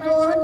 2،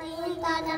3،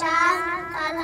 4،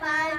5،